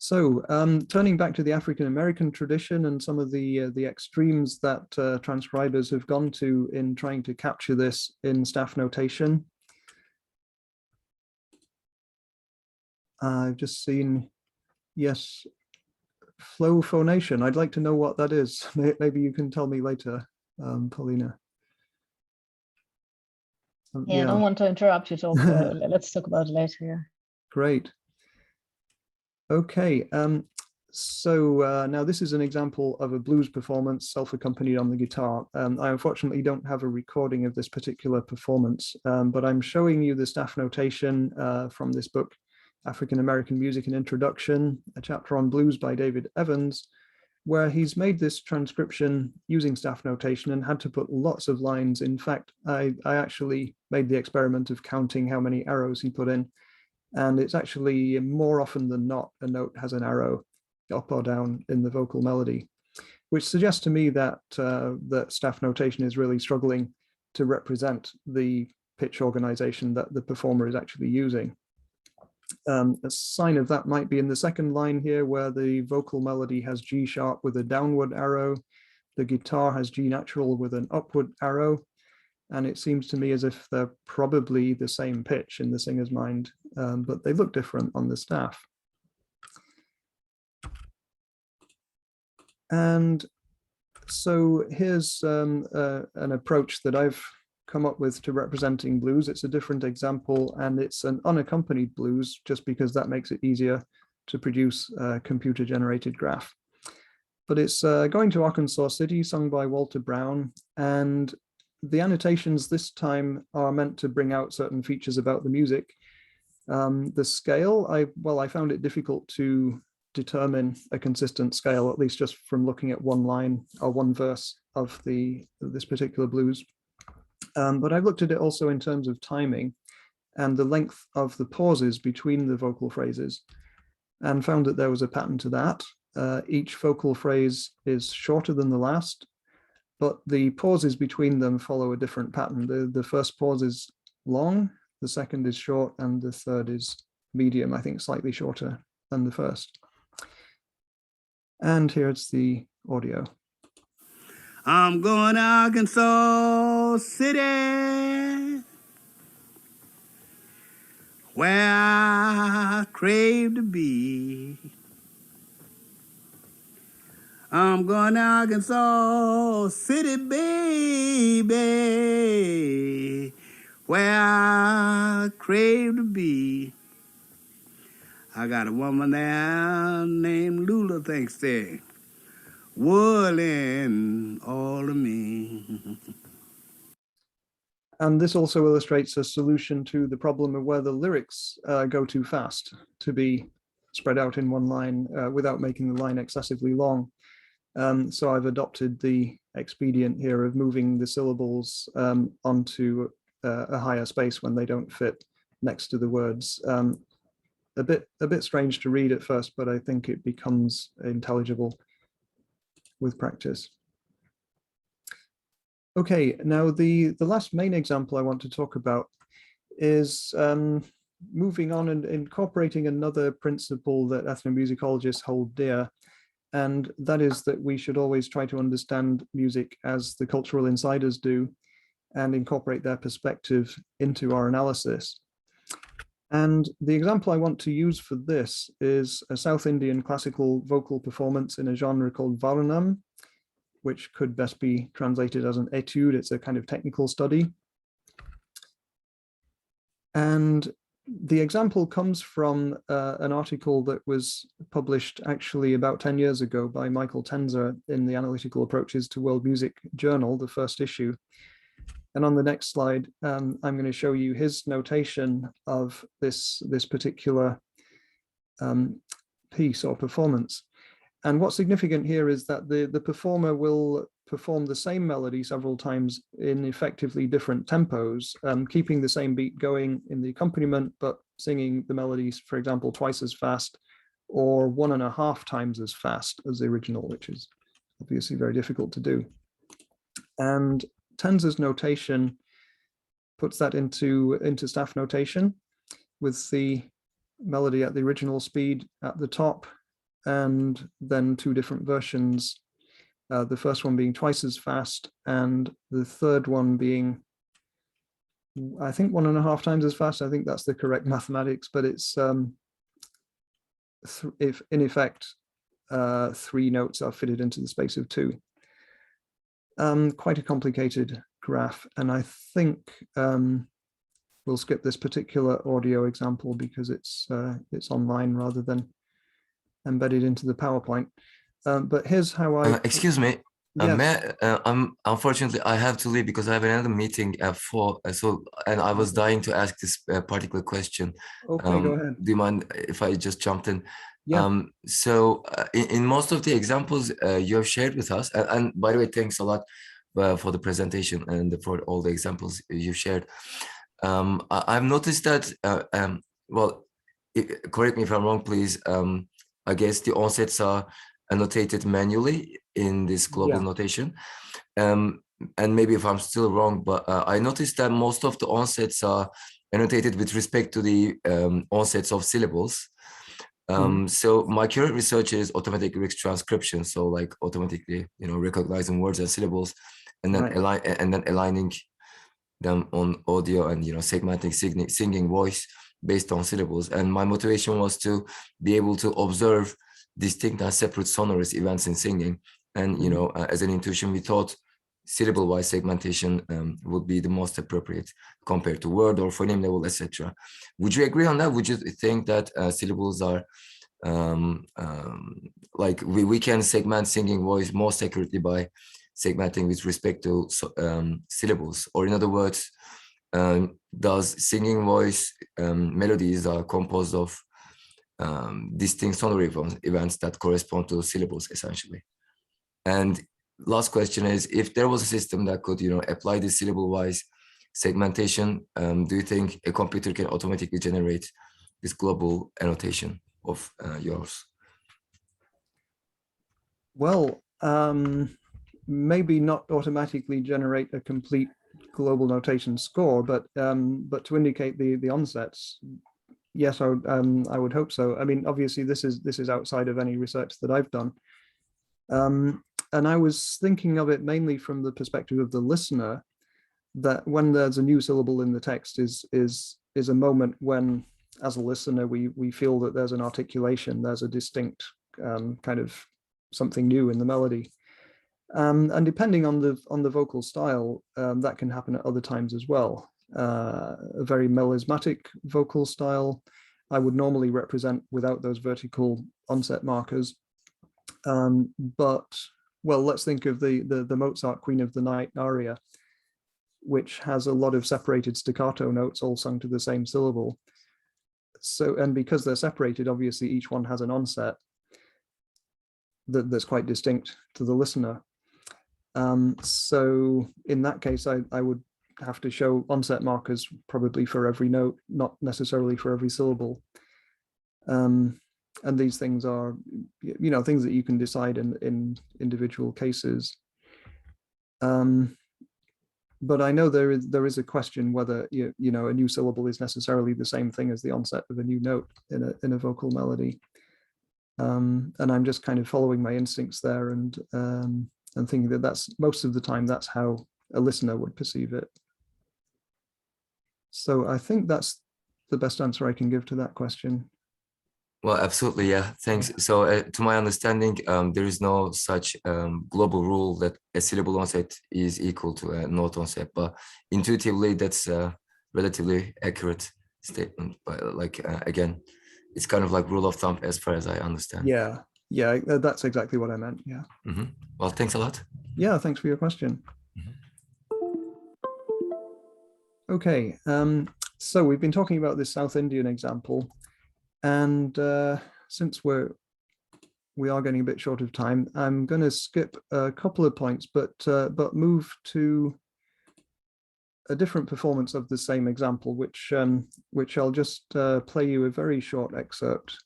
So turning back to the African-American tradition and some of the extremes that transcribers have gone to in trying to capture this in staff notation. I've just seen, yes, flow phonation. I'd like to know what that is. Maybe you can tell me later, Paulina. Yeah, I don't want to interrupt you, talk. Let's talk about it later. Yeah. Great. Okay, so now this is an example of a blues performance self-accompanied on the guitar. I unfortunately don't have a recording of this particular performance, but I'm showing you the staff notation from this book, African American Music and Introduction, a chapter on blues by David Evans, where he's made this transcription using staff notation and had to put lots of lines. In fact, I actually made the experiment of counting how many arrows he put in. And it's actually more often than not, a note has an arrow up or down in the vocal melody, which suggests to me that that staff notation is really struggling to represent the pitch organization that the performer is actually using. A sign of that might be in the second line here, where the vocal melody has G sharp with a downward arrow, the guitar has G natural with an upward arrow. And it seems to me as if they're probably the same pitch in the singer's mind, but they look different on the staff. And so here's an approach that I've come up with to representing blues. It's a different example, and it's an unaccompanied blues, just because that makes it easier to produce a computer-generated graph. But it's going to Arkansas City, sung by Walter Brown, and the annotations this time are meant to bring out certain features about the music. The scale, I found it difficult to determine a consistent scale, at least just from looking at one line or one verse of this particular blues. But I've looked at it also in terms of timing and the length of the pauses between the vocal phrases, and found that there was a pattern to that. Each vocal phrase is shorter than the last, but the pauses between them follow a different pattern. The first pause is long, the second is short, and the third is medium, I think slightly shorter than the first. And here's the audio. I'm going to Arkansas City, where I crave to be. I'm going to Arkansas City, baby, where I crave to be. I got a woman there named Lula, thanks to whirling all of me. And this also illustrates a solution to the problem of where the lyrics go too fast to be spread out in one line without making the line excessively long. So I've adopted the expedient here of moving the syllables onto a higher space when they don't fit next to the words. A bit strange to read at first, but I think it becomes intelligible with practice. Okay, now the last main example I want to talk about is moving on and incorporating another principle that ethnomusicologists hold dear, and that is that we should always try to understand music as the cultural insiders do and incorporate their perspective into our analysis. And the example I want to use for this is a South Indian classical vocal performance in a genre called Varnam, which could best be translated as an etude. It's a kind of technical study. And the example comes from an article that was published actually about 10 years ago by Michael Tenzer in the Analytical Approaches to World Music Journal, the first issue. And on the next slide, I'm going to show you his notation of this particular piece or performance. And what's significant here is that the performer will perform the same melody several times in effectively different tempos, keeping the same beat going in the accompaniment, but singing the melodies, for example, twice as fast or 1.5 times as fast as the original, which is obviously very difficult to do. And Tenzer's notation puts that into staff notation with the melody at the original speed at the top, and then 2 different versions, the first one being twice as fast and the third one being, I think, 1.5 times as fast. I think that's the correct mathematics, but it's if in effect 3 notes are fitted into the space of 2. Quite a complicated graph, and I think we'll skip this particular audio example because it's online rather than embedded into the PowerPoint. But here's how I... excuse me, yes. unfortunately, I have to leave because I have another meeting at 4. And I was dying to ask this particular question. Okay, go ahead. Do you mind if I just jumped in? Yeah. In most of the examples you have shared with us, and by the way, thanks a lot for the presentation and for all the examples you shared. I've noticed that, well, correct me if I'm wrong, please. I guess the onsets are annotated manually in this global notation. And maybe if I'm still wrong, but I noticed that most of the onsets are annotated with respect to the onsets of syllables. So my current research is automatic lyrics transcription. So like automatically, recognizing words and syllables, and then aligning them on audio and segmenting singing voice based on syllables. And my motivation was to be able to observe distinct and separate sonorous events in singing. And as an intuition, we thought syllable-wise segmentation would be the most appropriate compared to word or phoneme level, etc. Would you agree on that? Would you think that syllables are like we can segment singing voice most accurately by segmenting with respect to syllables? Or in other words, does singing voice melodies are composed of distinct sonor events that correspond to syllables essentially? And last question is, if there was a system that could apply this syllable-wise segmentation, do you think a computer can automatically generate this global annotation of yours? Well, maybe not automatically generate a complete global notation score, but to indicate the onsets, yes, I would hope so. I mean, obviously, this is outside of any research that I've done. And I was thinking of it mainly from the perspective of the listener, that when there's a new syllable in the text is a moment when, as a listener, we feel that there's an articulation, there's a distinct kind of something new in the melody. And depending on the vocal style, that can happen at other times as well. A very melismatic vocal style I would normally represent without those vertical onset markers. But, well, let's think of the Mozart Queen of the Night aria, which has a lot of separated staccato notes all sung to the same syllable. So, and because they're separated, obviously each one has an onset that's quite distinct to the listener. So in that case, I would have to show onset markers probably for every note, not necessarily for every syllable. And these things are, things that you can decide in individual cases. But I know there is a question whether a new syllable is necessarily the same thing as the onset of a new note in a vocal melody. And I'm just kind of following my instincts there and thinking that that's most of the time that's how a listener would perceive it. So I think that's the best answer I can give to that question. Well, absolutely, yeah, thanks. So to my understanding, there is no such global rule that a syllable onset is equal to a note onset, but intuitively that's a relatively accurate statement. But again, it's kind of like rule of thumb as far as I understand. Yeah, that's exactly what I meant, yeah. Mm-hmm. Well, thanks a lot. Yeah, thanks for your question. Mm-hmm. Okay, so we've been talking about this South Indian example. And since we are getting a bit short of time, I'm going to skip a couple of points, but move to a different performance of the same example, which I'll just play you a very short excerpt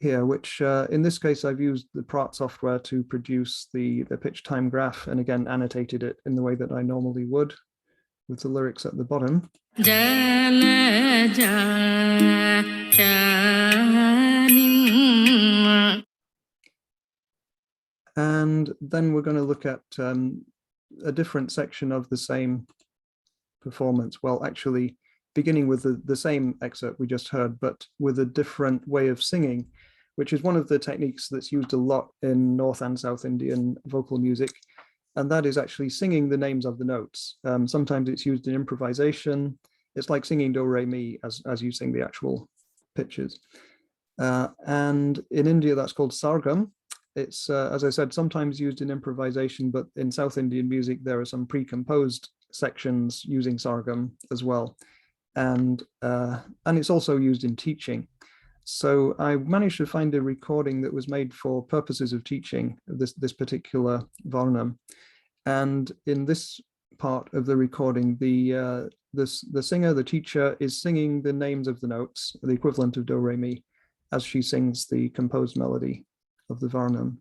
here. Which in this case I've used the Praat software to produce the pitch time graph, and again annotated it in the way that I normally would, with the lyrics at the bottom. And then we're going to look at a different section of the same performance. Well, actually, beginning with the same excerpt we just heard, but with a different way of singing, which is one of the techniques that's used a lot in North and South Indian vocal music. And that is actually singing the names of the notes. Sometimes it's used in improvisation. It's like singing do, re, mi as you sing the actual pitches. And in India, that's called sargam. It's, as I said, sometimes used in improvisation, but in South Indian music, there are some pre-composed sections using sargam as well. And it's also used in teaching. So I managed to find a recording that was made for purposes of teaching this particular varnam. And in this part of the recording, the singer, the teacher, is singing the names of the notes, the equivalent of do, re, mi, as she sings the composed melody of the varnam.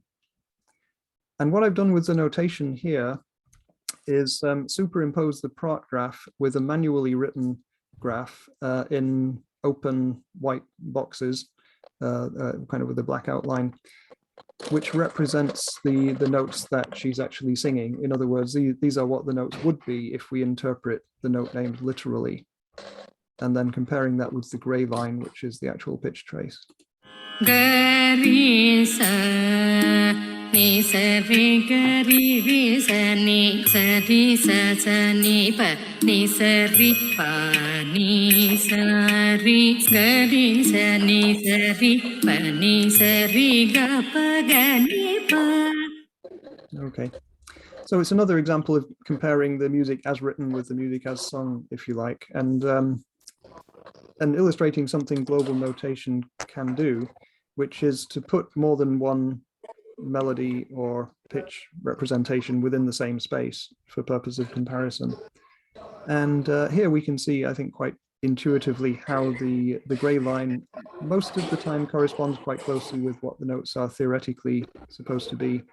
And what I've done with the notation here is superimpose the Praat graph with a manually written graph in open white boxes, kind of with a black outline, which represents the notes that she's actually singing. In other words, these are what the notes would be if we interpret the note names literally, and then comparing that with the gray line, which is the actual pitch trace. Gari sa ni sa ri sa ni sa ri sa ni pa ni sa ri pa ni sa ri gari sa ni sa ri pa ni sa ri ga pa ga ni pa. Okay, so it's another example of comparing the music as written with the music as sung, if you like, and illustrating something global notation can do, which is to put more than one melody or pitch representation within the same space for purpose of comparison. And here we can see, I think, quite intuitively how the gray line most of the time corresponds quite closely with what the notes are theoretically supposed to be,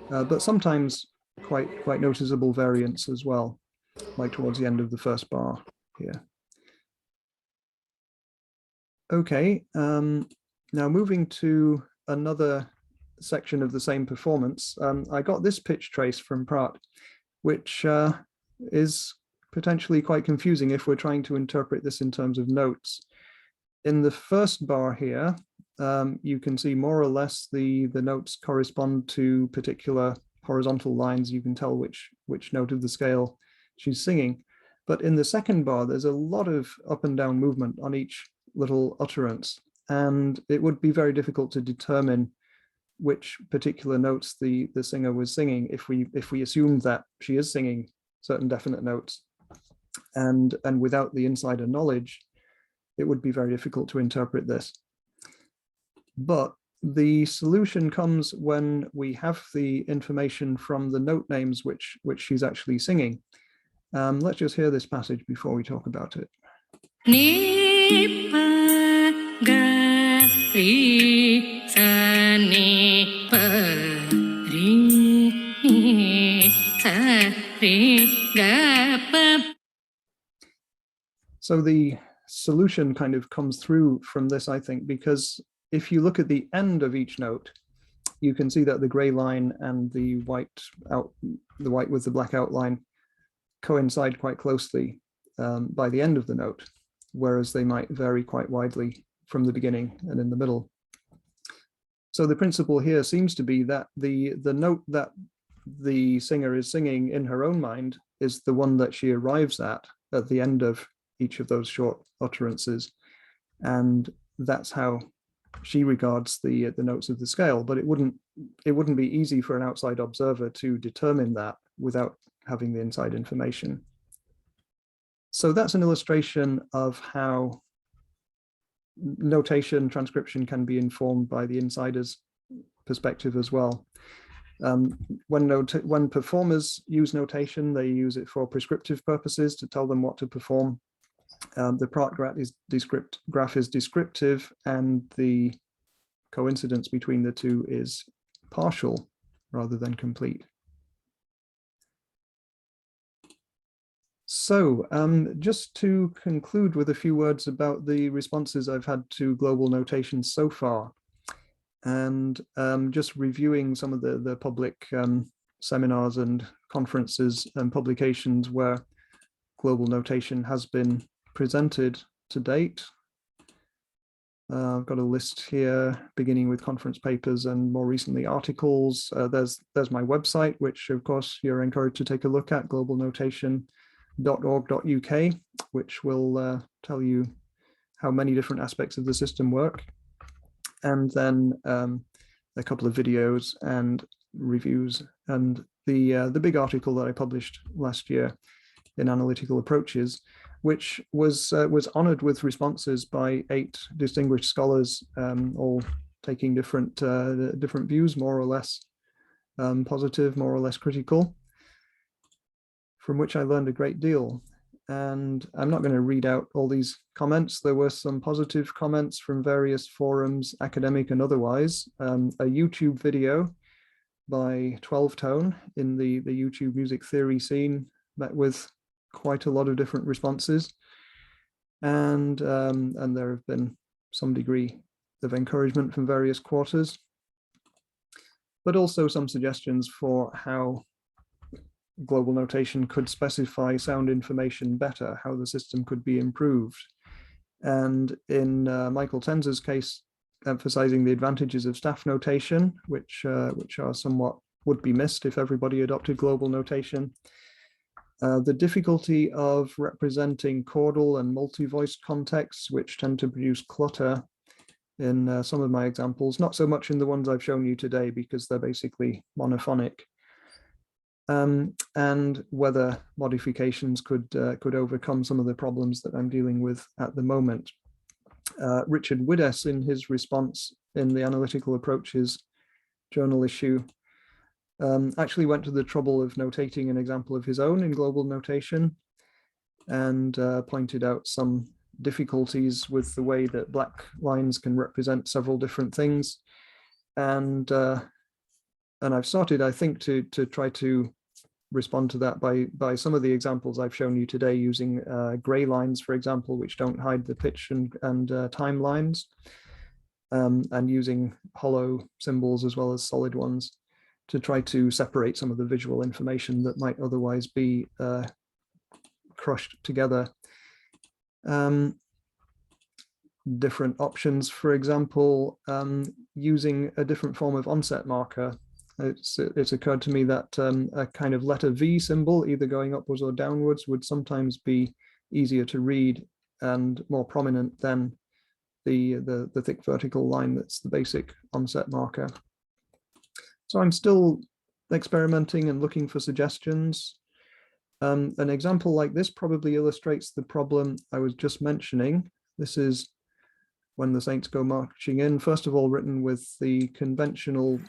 but sometimes quite noticeable variance as well, like towards the end of the first bar here. Okay, now moving to another section of the same performance, I got this pitch trace from Pratt, which is potentially quite confusing if we're trying to interpret this in terms of notes. In the first bar here, you can see more or less the notes correspond to particular horizontal lines. You can tell which note of the scale she's singing. But in the second bar, there's a lot of up and down movement on each little utterance. And it would be very difficult to determine which particular notes the singer was singing if we assumed that she is singing certain definite notes. And without the insider knowledge, it would be very difficult to interpret this. But the solution comes when we have the information from the note names which she's actually singing. Let's just hear this passage before we talk about it. Ni pa ga ri sa ni pa ri ni sa ri ga pa. So the solution kind of comes through from this, I think, because if you look at the end of each note, you can see that the gray line and the white with the black outline coincide quite closely by the end of the note, whereas they might vary quite widely from the beginning and in the middle. So the principle here seems to be that the note that the singer is singing in her own mind is the one that she arrives at the end of each of those short utterances. And that's how she regards the notes of the scale, but it wouldn't be easy for an outside observer to determine that without having the inside information. So that's an illustration of how notation transcription can be informed by the insider's perspective as well. When performers use notation, they use it for prescriptive purposes to tell them what to perform. The Pratt graph is descriptive, and the coincidence between the two is partial rather than complete. So just to conclude with a few words about the responses I've had to global notation so far, and just reviewing some of the public seminars and conferences and publications where global notation has been presented to date. I've got a list here beginning with conference papers and more recently articles. There's my website, which of course you're encouraged to take a look at, globalnotation.org.uk, which will tell you how many different aspects of the system work. And then a couple of videos and reviews, and the big article that I published last year in Analytical Approaches, which was honored with responses by 8 distinguished scholars, all taking different views, more or less positive, more or less critical, from which I learned a great deal. And I'm not going to read out all these comments. There were some positive comments from various forums, academic and otherwise. A YouTube video by 12 Tone in the YouTube music theory scene met with quite a lot of different responses, and there have been some degree of encouragement from various quarters, but also some suggestions for how global notation could specify sound information better, how the system could be improved. And in Michael Tenzer's case, emphasizing the advantages of staff notation, which are somewhat would be missed if everybody adopted global notation. The difficulty of representing chordal and multi-voiced contexts, which tend to produce clutter in some of my examples, not so much in the ones I've shown you today because they're basically monophonic. And whether modifications could overcome some of the problems that I'm dealing with at the moment. Richard Widess, in his response in the Analytical Approaches journal issue, actually went to the trouble of notating an example of his own in global notation, and pointed out some difficulties with the way that black lines can represent several different things. And I've started, I think, to try to respond to that by some of the examples I've shown you today, using gray lines, for example, which don't hide the pitch and time lines. and using hollow symbols as well as solid ones to try to separate some of the visual information that might otherwise be crushed together. Different options, for example, using a different form of onset marker. It's occurred to me that a kind of letter V symbol, either going upwards or downwards, would sometimes be easier to read and more prominent than the thick vertical line that's the basic onset marker. So I'm still experimenting and looking for suggestions. An example like this probably illustrates the problem I was just mentioning. This is When the Saints Go Marching In, first of all written with the conventional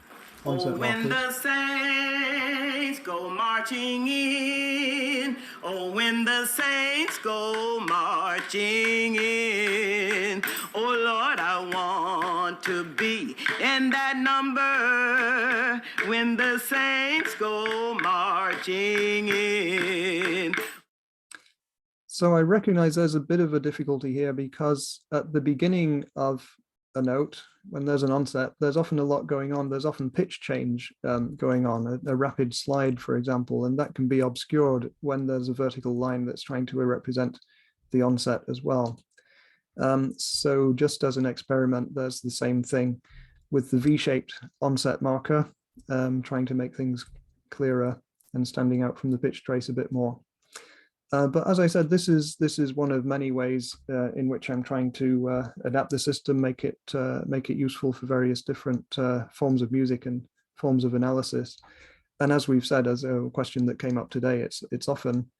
onset markers. When the saints go marching in, oh, when the saints go marching in, oh Lord, I want to be in that number when the saints go marching in. So I recognize there's a bit of a difficulty here because at the beginning of a note, when there's an onset, there's often a lot going on. There's often pitch change going on, a rapid slide, for example, and that can be obscured when there's a vertical line that's trying to represent the onset as well. So just as an experiment, there's the same thing with the V-shaped onset marker, trying to make things clearer and standing out from the pitch trace a bit more. But as I said, this is one of many ways in which I'm trying to adapt the system, make it useful for various different forms of music and forms of analysis. And as we've said, as a question that came up today, it's often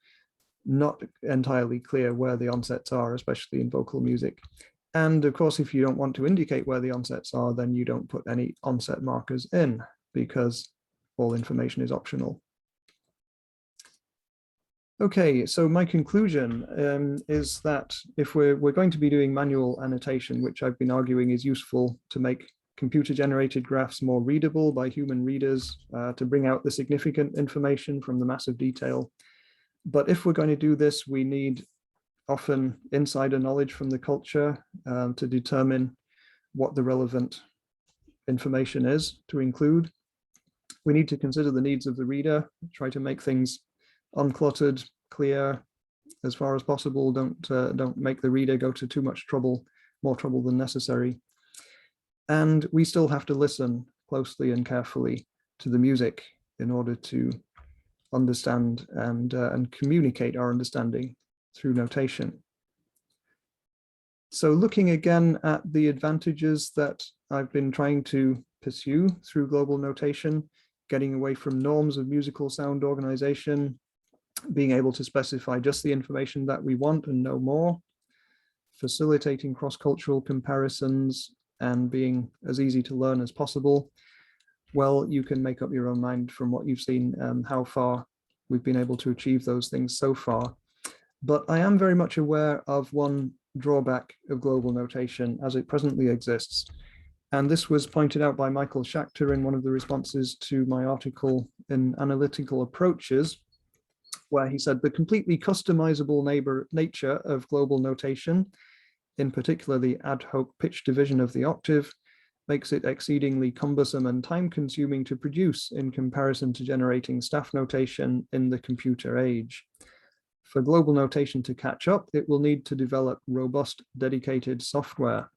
not entirely clear where the onsets are, especially in vocal music. And of course, if you don't want to indicate where the onsets are, then you don't put any onset markers in because all information is optional. Okay, so my conclusion is that if we're going to be doing manual annotation, which I've been arguing is useful to make computer-generated graphs more readable by human readers, to bring out the significant information from the massive detail. But if we're going to do this, we need often insider knowledge from the culture to determine what the relevant information is to include. We need to consider the needs of the reader, try to make things uncluttered, clear as far as possible. Don't make the reader go to too much trouble, more trouble than necessary. And we still have to listen closely and carefully to the music in order to understand and communicate our understanding through notation. So looking again at the advantages that I've been trying to pursue through global notation, getting away from norms of musical sound organization, being able to specify just the information that we want and no more, facilitating cross-cultural comparisons, and being as easy to learn as possible. Well, you can make up your own mind from what you've seen, how far we've been able to achieve those things so far. But I am very much aware of one drawback of global notation as it presently exists. And this was pointed out by Michael Schachter in one of the responses to my article in Analytical Approaches, where he said the completely customizable nature of global notation, in particular the ad hoc pitch division of the octave, makes it exceedingly cumbersome and time-consuming to produce in comparison to generating staff notation in the computer age. For global notation to catch up, it will need to develop robust, dedicated software,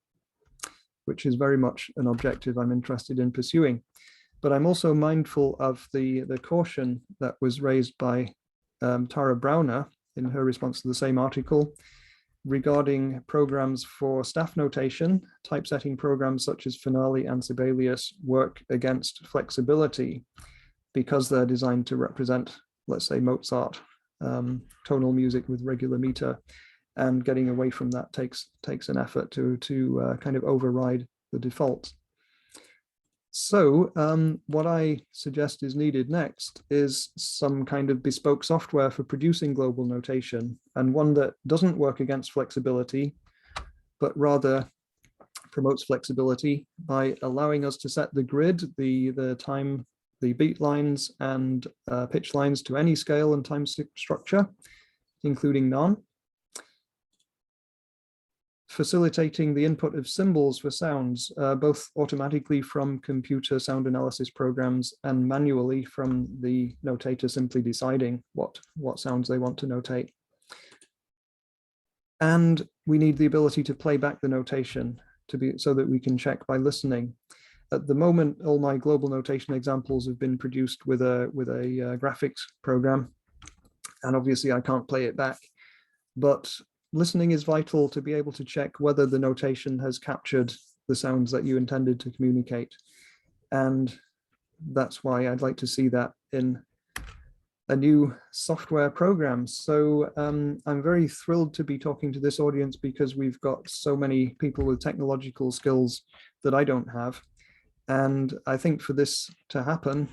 which is very much an objective I'm interested in pursuing. But I'm also mindful of the caution that was raised by Tara Browner in her response to the same article regarding programs for staff notation. Typesetting programs such as Finale and Sibelius work against flexibility because they're designed to represent, let's say, Mozart tonal music with regular meter, and getting away from that takes an effort to kind of override the default. So what I suggest is needed next is some kind of bespoke software for producing global notation, and one that doesn't work against flexibility, but rather promotes flexibility by allowing us to set the grid, the time, the beat lines and pitch lines to any scale and time structure, including none. facilitating the input of symbols for sounds, both automatically from computer sound analysis programs and manually from the notator simply deciding what sounds they want to notate. And we need the ability to play back the notation so that we can check by listening. At the moment, all my global notation examples have been produced with a graphics program, and obviously I can't play it back. But listening is vital to be able to check whether the notation has captured the sounds that you intended to communicate. And that's why I'd like to see that in a new software program. So I'm very thrilled to be talking to this audience because we've got so many people with technological skills that I don't have. And I think for this to happen,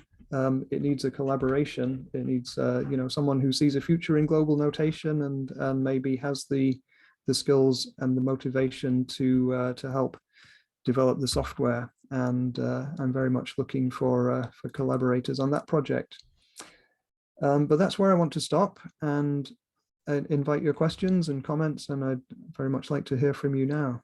it needs a collaboration. It needs, you know, someone who sees a future in global notation and maybe has the skills and the motivation to help develop the software. And I'm very much looking for collaborators on that project. But that's where I want to stop and invite your questions and comments. And I'd very much like to hear from you now.